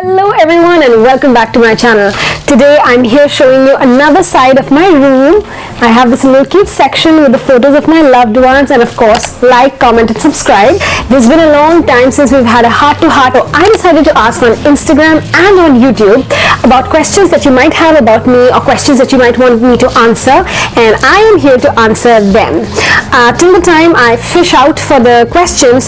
Hello everyone and welcome back to my channel. Today I'm here showing you another side of my room. I have this little cute section with the photos of my loved ones, and of course like, comment and subscribe. It's been a long time since we've had a heart-to-heart, so I decided to ask on Instagram and on YouTube about questions that you might have about me or questions that you might want me to answer, and I am here to answer them. Till the time I fish out for the questions,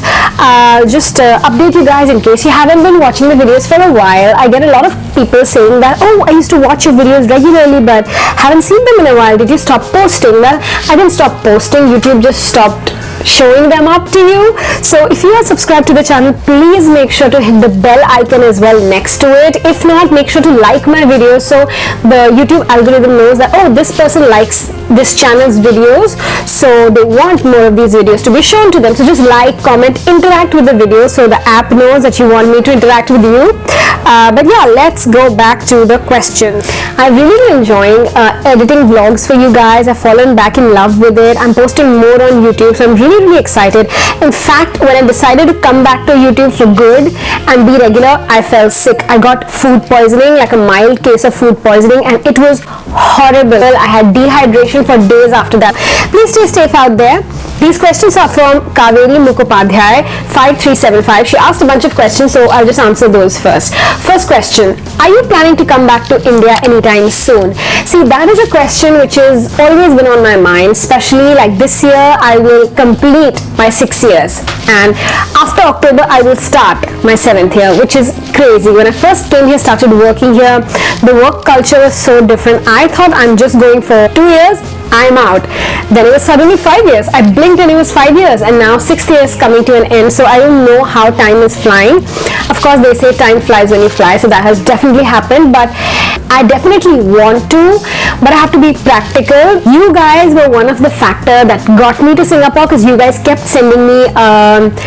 just update you guys in case you haven't been watching the videos for a while. I get a lot of people saying that, oh, I used to watch your videos regularly but haven't seen them in a while. Did you stop posting? Well, I didn't stop posting. YouTube just stopped showing them up to you. So if you are subscribed to the channel, please make sure to hit the bell icon as well next to it. If not, make sure to like my videos so the YouTube algorithm knows that, oh, this person likes this channel's videos, so they want more of these videos to be shown to them. So just like, comment, interact with the video so the app knows that you want me to interact with you. But yeah, let's go back to the questions. I've really been enjoying editing vlogs for you guys. I've fallen back in love with it. I'm posting more on YouTube, so I'm really excited. In fact, when I decided to come back to YouTube for good and be regular, I fell sick. I got food poisoning, like a mild case of food poisoning, and it was horrible. I had dehydration for days after that. Please stay safe out there. These questions are from Kaveri Mukhopadhyay 5375. She asked a bunch of questions, so I'll just answer those first. First question, are you planning to come back to India anytime soon? See, that is a question which has always been on my mind, especially like this year I will complete my 6 years, and after October I will start my 7th year, which is crazy. When I first came here, started working here, the work culture was so different. I thought I'm just going for 2 years, I'm out. Then it was suddenly 5 years. I blinked and it was 5 years, and now 6th year is coming to an end. So I don't know how time is flying. Of course, they say time flies when you fly, so that has definitely happened, but I definitely want to, but I have to be practical. You guys were one of the factor that got me to Singapore, because you guys kept sending me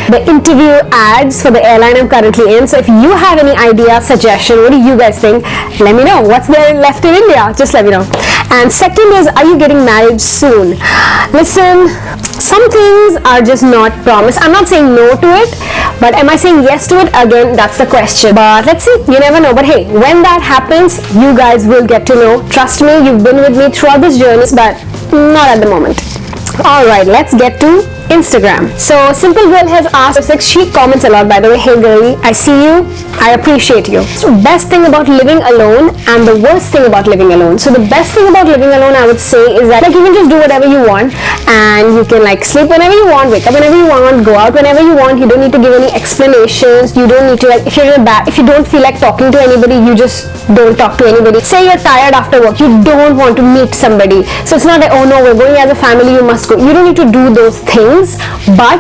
the interview ads for the airline I'm currently in. So if you have any idea, suggestion, what do you guys think? Let me know. What's there left in India? Just let me know. And second is, are you getting married soon? Listen, some things are just not promised. I'm not saying no to it, but am I saying yes to it? Again, that's the question. But let's see, you never know. But hey, when that happens, you guys will get to know. Trust me, you've been with me throughout this journey, but not at the moment. Alright, let's get to Instagram. So Simple Girl has asked, she comments a lot, by the way. Hey girlie, I see you, I appreciate you. So best thing about living alone and the worst thing about living alone. So the best thing about living alone, I would say, is that like you can just do whatever you want, and you can like sleep whenever you want, wake up whenever you want, go out whenever you want. You don't need to give any explanations. You don't need to, like, if you're in a bad, if you don't feel like talking to anybody, you just don't talk to anybody. Say you're tired after work, you don't want to meet somebody, so it's not like, oh no, we're going as a family, you must go. You don't need to do those things, but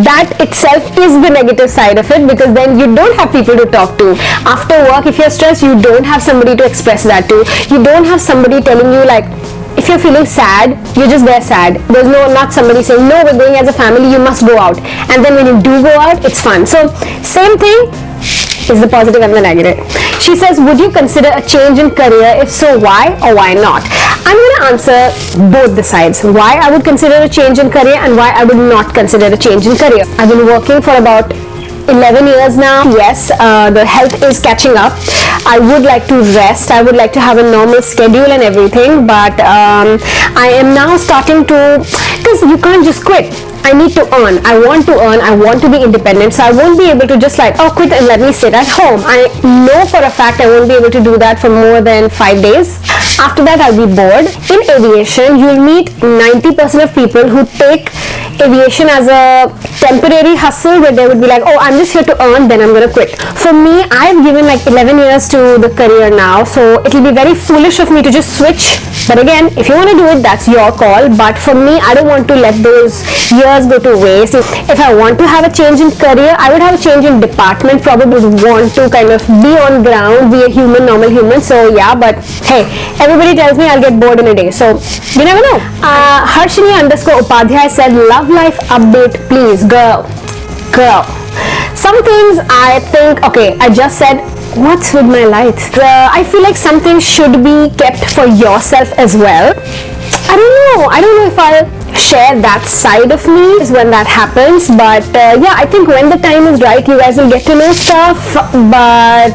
that itself is the negative side of it, because then you don't have people to talk to. After work, if you're stressed, you don't have somebody to express that to. You don't have somebody telling you, like, if you're feeling sad, you're just there sad. There's not somebody saying, no, we're going as a family, you must go out. And then when you do go out, it's fun. So same thing is the positive and the negative. She says, would you consider a change in career? If so, why or why not? I'm going to answer both the sides. Why I would consider a change in career and why I would not consider a change in career. I've been working for about 11 years now. Yes, the health is catching up. I would like to rest. I would like to have a normal schedule and everything, but I am now starting to, because you can't just quit. I need to earn. I want to earn. I want to be independent. So I won't be able to just like, oh, quit and let me sit at home. I know for a fact I won't be able to do that for more than 5 days. After that, I'll be bored. In aviation, you'll meet 90% of people who take aviation as a temporary hustle, where they would be like, oh, I'm just here to earn, then I'm going to quit. For me, I've given like 11 years to the career now, so it'll be very foolish of me to just switch. But again, if you want to do it, that's your call. But for me, I don't want to let those years go to waste. If I want to have a change in career, I would have a change in department, probably want to kind of be on ground, be a human, normal human. So yeah, but hey, everybody tells me I'll get bored in a day, so you never know. Harshini _ Upadhyay said, love life update please. Girl, some things I think, okay, I just said, what's with my life? I feel like something should be kept for yourself as well. I don't know if I'll share that side of me when that happens, but yeah, I think when the time is right, you guys will get to know stuff. But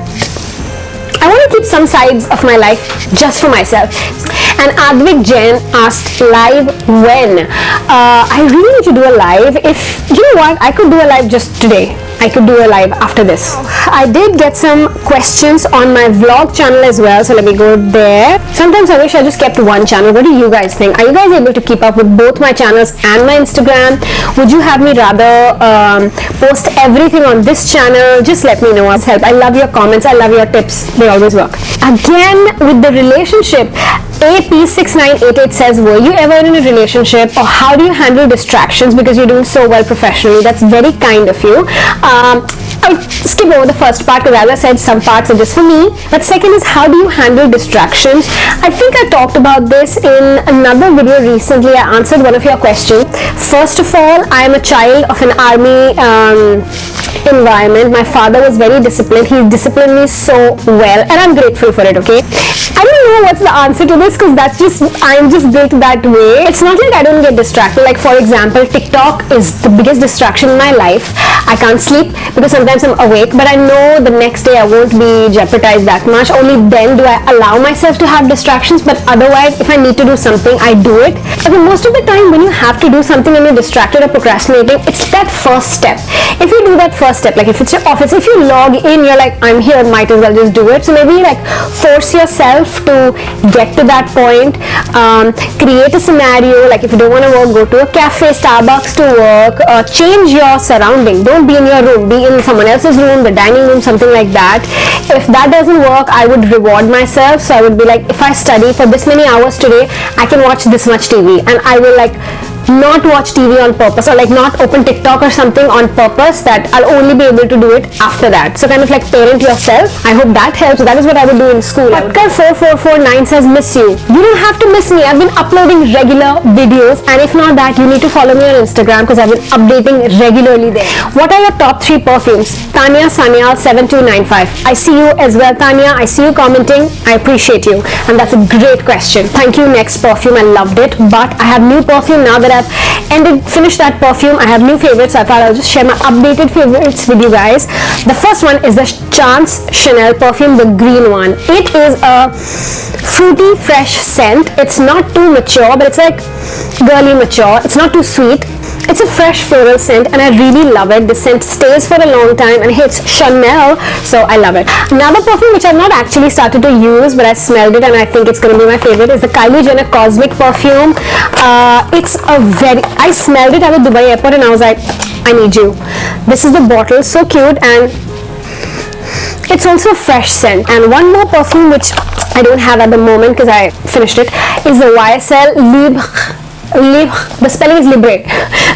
I want to keep some sides of my life just for myself. And Advik Jain asked, live when? I really need to do a live. If you know what, I could do a live just today. I could do a live after this. I did get some questions on my vlog channel as well, so let me go there. Sometimes I wish I just kept one channel. What do you guys think? Are you guys able to keep up with both my channels and my Instagram? Would you have me rather post everything on this channel? Just let me know. It's help. I love your comments. I love your tips. They always work. Again, with the relationship, AP6988 says, were you ever in a relationship, or how do you handle distractions because you're doing so well professionally? That's very kind of you. I'll skip over the first part because, as I said, some parts are just for me. But second is, how do you handle distractions? I think I talked about this in another video recently. I answered one of your questions. First of all, I am a child of an army environment. My father was very disciplined. He disciplined me so well, and I'm grateful for it. Okay, I don't know what's the answer to this because that's just, I'm just built that way. It's not like I don't get distracted. Like, for example, TikTok is the biggest distraction in my life. I can't sleep because sometimes I'm awake, but I know the next day I won't be jeopardized that much. Only then do I allow myself to have distractions, but otherwise, if I need to do something, I do it. But most of the time when you have to do something and you're distracted or procrastinating, it's that first step. If you do that first step, like if it's your office, if you log in, you're like, I'm here, might as well just do it. So maybe like force yourself to get to that point. Create a scenario, like if you don't want to work, go to a cafe, Starbucks to work. Change your surrounding. Don't be in your room, be in someone else's room, the dining room, something like that. If that doesn't work, I would reward myself. So I would be like, if I study for this many hours today, I can watch this much TV, and I will like not watch TV on purpose, or like not open TikTok or something on purpose, that I'll only be able to do it after that. So kind of like parent yourself. I hope that helps. That is what I would do in school. Patkar4449 says, miss you. You don't have to miss me. I've been uploading regular videos, and if not that, you need to follow me on Instagram because I've been updating regularly there. What are your top 3 perfumes? Tanya Sanyal 7295. I see you as well, Tanya. I see you commenting. I appreciate you, and that's a great question. Thank you. Next perfume, I loved it, but I have new perfume now that I've finished that perfume. I have new favorites, so I thought I'll just share my updated favorites with you guys. The first one is the Chance Chanel perfume, the green one. It is a fruity, fresh scent. It's not too mature, but it's like girly mature. It's not too sweet. It's a fresh floral scent, and I really love it. The scent stays for a long time, and it's Chanel, so I love it. Another perfume which I've not actually started to use, but I smelled it and I think it's going to be my favorite, is the Kylie Jenner Cosmic perfume. I smelled it at the Dubai airport and I was like, I need you. This is the bottle, so cute, and it's also a fresh scent. And one more perfume which I don't have at the moment because I finished it is the YSL the spelling is Libre.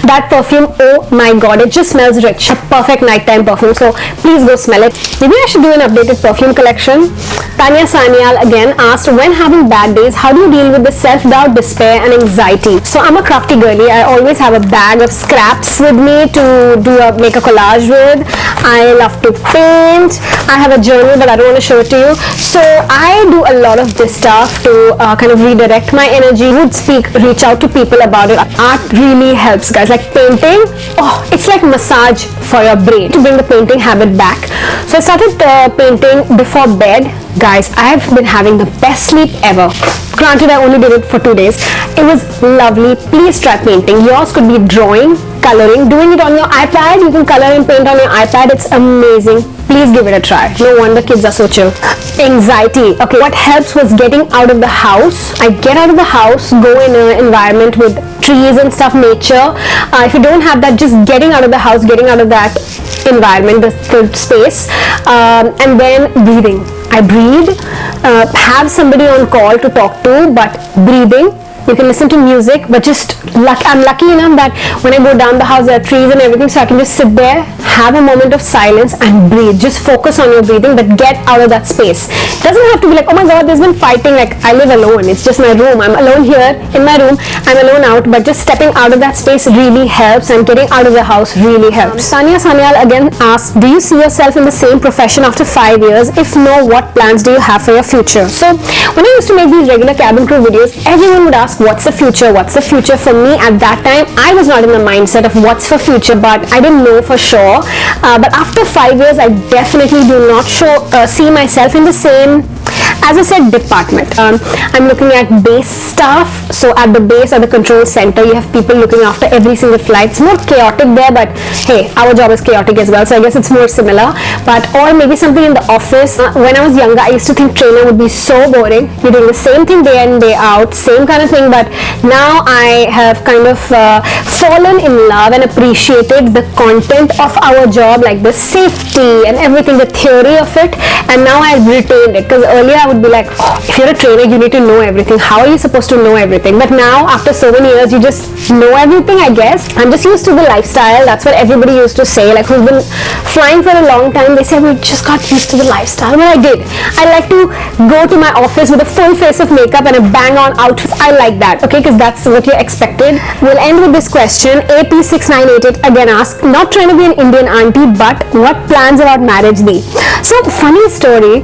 That perfume, oh my god, it just smells rich. A perfect nighttime perfume, so please go smell it. Maybe I should do an updated perfume collection. Tanya Sanyal again asked, when having bad days, how do you deal with the self-doubt, despair and anxiety? So I'm a crafty girly. I always have a bag of scraps with me to make a collage with. I love to paint. I have a journal, but I don't want to show it to you. So I do a lot of this stuff to kind of redirect my energy. Reach out to people about it. Art really helps, guys. Like painting, oh, it's like massage for your brain to bring the painting habit back. So I started painting before bed. Guys, I've been having the best sleep ever. Granted, I only did it for 2 days. It was lovely. Please try painting. Yours could be drawing, coloring, doing it on your iPad. You can color and paint on your iPad. It's amazing. Please give it a try. No wonder kids are so chill. Anxiety. Okay, what helps was getting out of the house. I get out of the house, go in an environment with trees and stuff, nature. If you don't have that, just getting out of the house, getting out of that environment, the space, and then breathing. I breathe, have somebody on call to talk to, but breathing. You can listen to music, but I'm lucky enough that when I go down the house, there are trees and everything, so I can just sit there, have a moment of silence and breathe. Just focus on your breathing, but get out of that space. It doesn't have to be like, oh my god, there's been fighting, like I live alone, it's just my room, I'm alone here in my room, I'm alone out, but just stepping out of that space really helps, and getting out of the house really helps. Tanya Sanyal again asked, do you see yourself in the same profession after 5 years? If no, what plans do you have for your future? So when I used to make these regular cabin crew videos, everyone would ask, what's the future? What's the future for for me at that time, I was not in the mindset of what's for future, but I didn't know for sure. But after 5 years, I definitely do not see myself in the same, as I said, department. I'm looking at base staff. So at the base or the control center, you have people looking after every single flight. It's more chaotic there, but hey, our job is chaotic as well, so I guess it's more similar. But or maybe something in the office. When I was younger, I used to think trainer would be so boring. You're doing the same thing day in, day out, same kind of thing. But now I have kind of fallen in love and appreciated the content of our job, like the safety and everything, the theory of it. And now I've retained it, because earlier I would be like, oh, if you're a trainer, you need to know everything. How are you supposed to know everything? But now, after so many years, you just know everything, I guess. I'm just used to the lifestyle. That's what everybody used to say. Like, who've been flying for a long time, they say, we just got used to the lifestyle. Well, I did. I like to go to my office with a full face of makeup and a bang-on outfit. I like that, okay, because that's what you're expected. We'll end with this question. AP6988 again asks, not trying to be an Indian auntie, but what plans about marriage thee? So, funny story.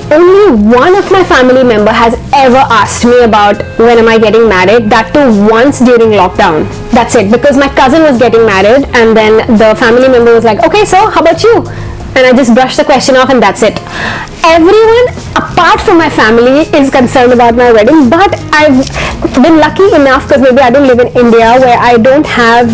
Only one of my family member has ever asked me about when am I getting married, that too once during lockdown. That's it, because my cousin was getting married and then the family member was like, okay, so how about you? And I just brushed the question off and that's it. Everyone apart from my family is concerned about my wedding, but I've been lucky enough, because maybe I don't live in India, where I don't have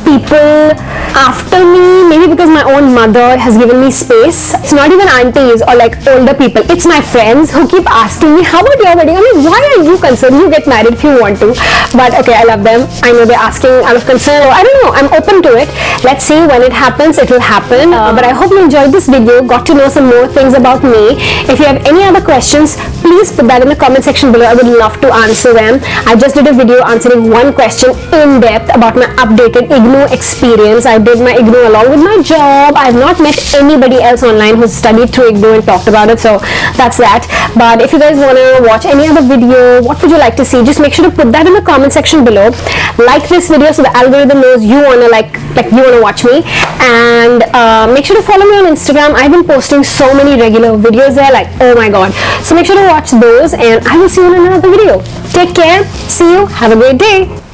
people after me, maybe because my own mother has given me space. It's not even aunties or like older people, it's my friends who keep asking me, how about your wedding? I mean, why are you concerned? You get married if you want to. But okay, I love them. I know they're asking out of concern, or I don't know, I'm open to it. Let's see, when it happens, it will happen. But I hope you enjoyed this video, got to know some more things about me. If you have any other questions, please put that in the comment section below. I would love to answer them. I just did a video answering one question in depth about my updated IGNOU experience. I did my IGNOU along with my job. I have not met anybody else online who's studied through IGNOU and talked about it, so that's that. But if you guys want to watch any other video, what would you like to see, just make sure to put that in the comment section below. Like this video so the algorithm knows you want to you want to watch me, and make sure to follow me on Instagram. I've been posting so many regular videos there, like, oh my god. So make sure to watch those, and I will see you in another video. Take care, see you, have a great day.